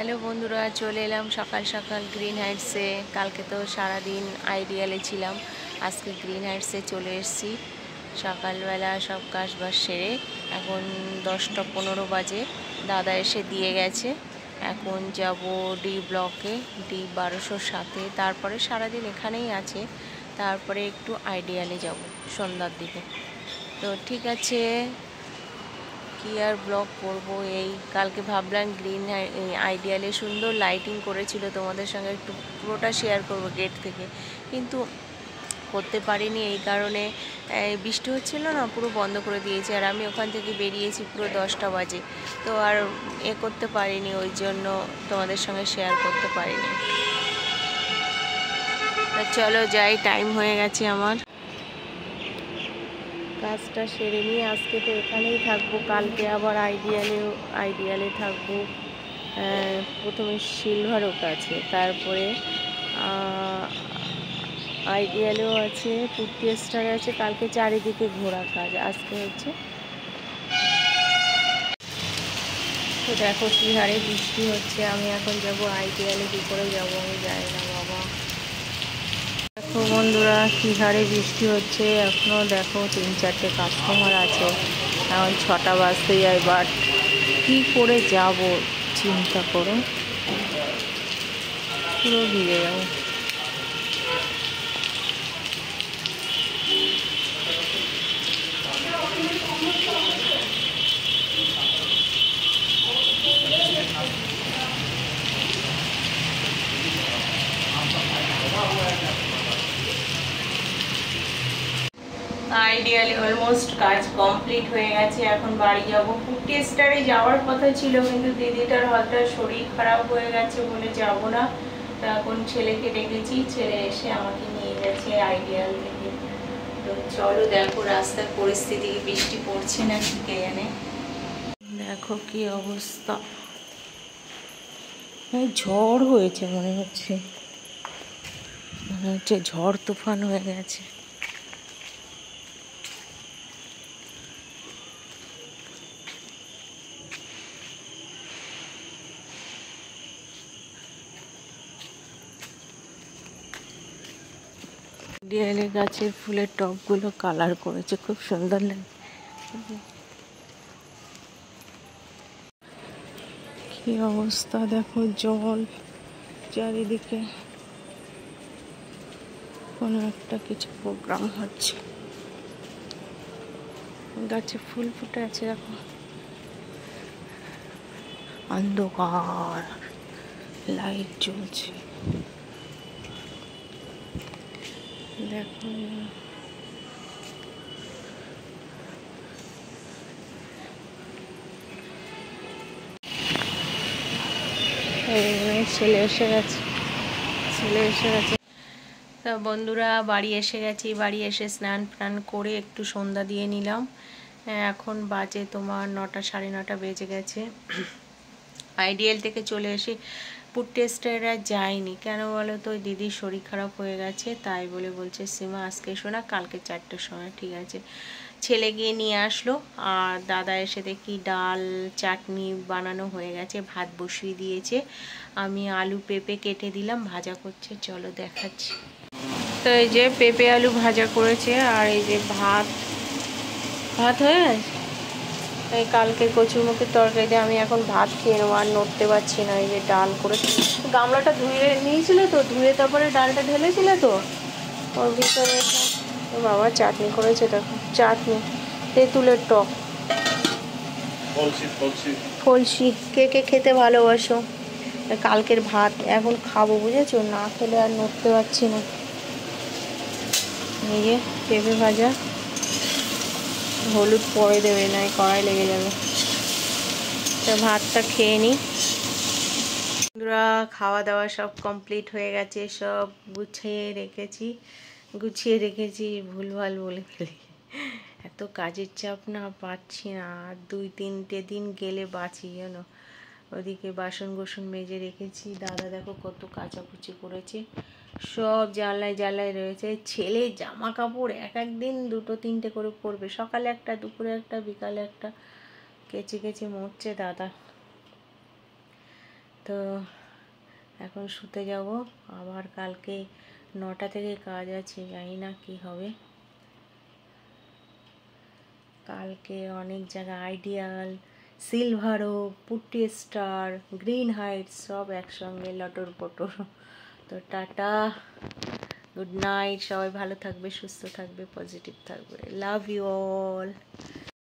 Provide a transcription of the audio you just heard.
Hello বন্ধুরা, চলে এলাম সকাল সকাল গ্রিন হাইটসে। কালকে তো সারাদিন আইডিয়ালে ছিলাম, আজকে গ্রিন হাইটসে চলে এসেছি। সকালবেলা সব কাজবাজ সেরে এখন 10টা 15 বাজে। দাদা এসে দিয়ে গেছে। এখন যাব ডি ব্লকে, ডি 1207। তারপরে সারাদিন এখানেই আছে, তারপরে একটু আইডিয়ালে যাব সন্ধ্যার দিকে। তো ঠিক আছে, কি আর ব্লগ করবো। এই কালকে ভাবলাম গ্রিন আইডিয়ালে সুন্দর লাইটিং করেছিল, তোমাদের সঙ্গে একটু পুরোটা শেয়ার করব গেট থেকে, কিন্তু করতে পারিনি। এই কারণে বৃষ্টি হচ্ছিল না, পুরো বন্ধ করে দিয়েছে। আর আমি ওখান থেকে বেরিয়েছি পুরো 10টা বাজে, তো আর করতে পারিনি, ওই জন্য তোমাদের সঙ্গে শেয়ার করতে পারিনি। চলো যাই, টাইম হয়ে গেছে আমার। কাজটা সেরে নিয়ে আজকে তো এখানেই থাকবো, কালকে আবার আইডিয়ালে থাকবো। প্রথমে সিলভার ওক আছে, তারপরে আইডিয়ালেও আছে, পুট্টি স্টার আছে। কালকে চারিদিকে ঘোরা কাজ, আজকে হচ্ছে। তো দেখো কি হারে বৃষ্টি হচ্ছে। আমি এখন যাব আইডিয়ালে, কী করে যাবো আমি জানি না বাবা। দেখো বন্ধুরা কি হারে বৃষ্টি হচ্ছে। এখনও দেখো 3-4টে কাস্টমার আছে, এখন 6টা বাজতে যায়। বাট কী করে যাব চিন্তা করো, পুরো ভিজে যাবো। আইডিয়ালি অলমোস্ট কাজ কমপ্লিট হয়ে গেছে, এখন বাড়ি যাব। পুট্টি স্টারে যাওয়ার কথা ছিল, কিন্তু দিদিটার হঠাৎ শরীর খারাপ হয়ে গেছে বলে যাব না। তো এখন ছেলেকে ডেকেছি, ছেলে এসে আমাকে নিয়ে গেছে আইডিয়াল থেকে। তো চলো দেখো রাস্তার পরিস্থিতি, বৃষ্টি পড়ছে না কি কে জানে। দেখো কি অবস্থা, ঝড় হয়েছে মনে হচ্ছে, ঝড় তুফান হয়ে গেছে। ডিয়ালে গাছের ফুলের টবগুলো কালার করেছে, খুব সুন্দর লাগে। কি অবস্থা দেখো, জল চারিদিকে, কোনো একটা কিছু প্রোগ্রাম হচ্ছে। গাছে ফুল ফুটে আছে দেখো, অন্ধকার, লাইট জ্বলছে দেখো। ছেলে এসে গেছে। তা বন্ধুরা বাড়ি এসে গেছি, বাড়ি এসে স্নান টান করে একটু সন্ধ্যা দিয়ে নিলাম। এখন বাজে তোমার 9টা 9:30 বেজে গেছে। আইডিয়াল থেকে চলে এসে পুট্টি স্টারে যায়নি, কেন বলো তো, দিদির শরীর খারাপ হয়ে গেছে, তাই বলছে সীমা আজকে এসো না, কালকে 4টের সময়। ঠিক আছে, ছেলে গিয়ে নিয়ে আসলো। আর দাদা এসে দেখি ডাল চাটনি বানানো হয়ে গেছে, ভাত বসিয়ে দিয়েছে। আমি আলু পেঁপে কেটে দিলাম, ভাজা করছে, চলো দেখাচ্ছি। তো এই যে পেঁপে আলু ভাজা করেছে, আর এই যে ভাত হয়ে গেছে। এই কালকে কচুরমুখির তরকারি দিয়ে আমি এখন ভাত খেয়ে নেবো, আর নড়তে পারছি না। এই যে ডাল করে, গামলাটা ধুয়ে নিয়েছিলে তো, ধুয়ে তারপরে ডালটা ঢেলেছিলে তো ওর ভিতরে। বাবা চাটনি করেছে দেখো, চাটনি তেঁতুলের টক, ফলসি। কে কে খেতে ভালোবাসো। কালকের ভাত এখন খাবো, বুঝেছো, না খেলে আর নড়তে পারছি না। এই যে পেঁপে ভাজা, হলুদ পরে দেবে, না কড়াই লেগে যাবে। তো ভাতটা খেয়ে নিই। বন্ধুরা খাওয়া দাওয়া সব কমপ্লিট হয়ে গেছে, সব গুছিয়ে রেখেছি, ভুলভাল বলে ফেলি। এত কাজের চাপ না, পাচ্ছি না। আর 2-3টে দিন গেলে বাঁচি জানো। ওদিকে বাসন গোসন মেজে রেখেছি, দাদা দেখো কত কাচাকুচি করেছে, সব জানলায় রয়েছে। ছেলে জামা কাপড় এক দিন 2-3টে করে পরবে, সকালে একটা, দুপুরে একটা, বিকালে একটা, কেচে মরছে দাদা। তো এখন শুতে যাব, আবার কালকে 9টা থেকে কাজ আছে, জানি না কি হবে। কালকে অনেক জায়গায় আইডিয়াল, সিলভারও, পুট্টি স্টার, গ্রিন হাইটস সব একসঙ্গে লটর পটর। তো টাটা, গুড নাইট, সবাই ভালো থাকবে, সুস্থ থাকবে, পজিটিভ থাকবে, লাভ ইউ অল।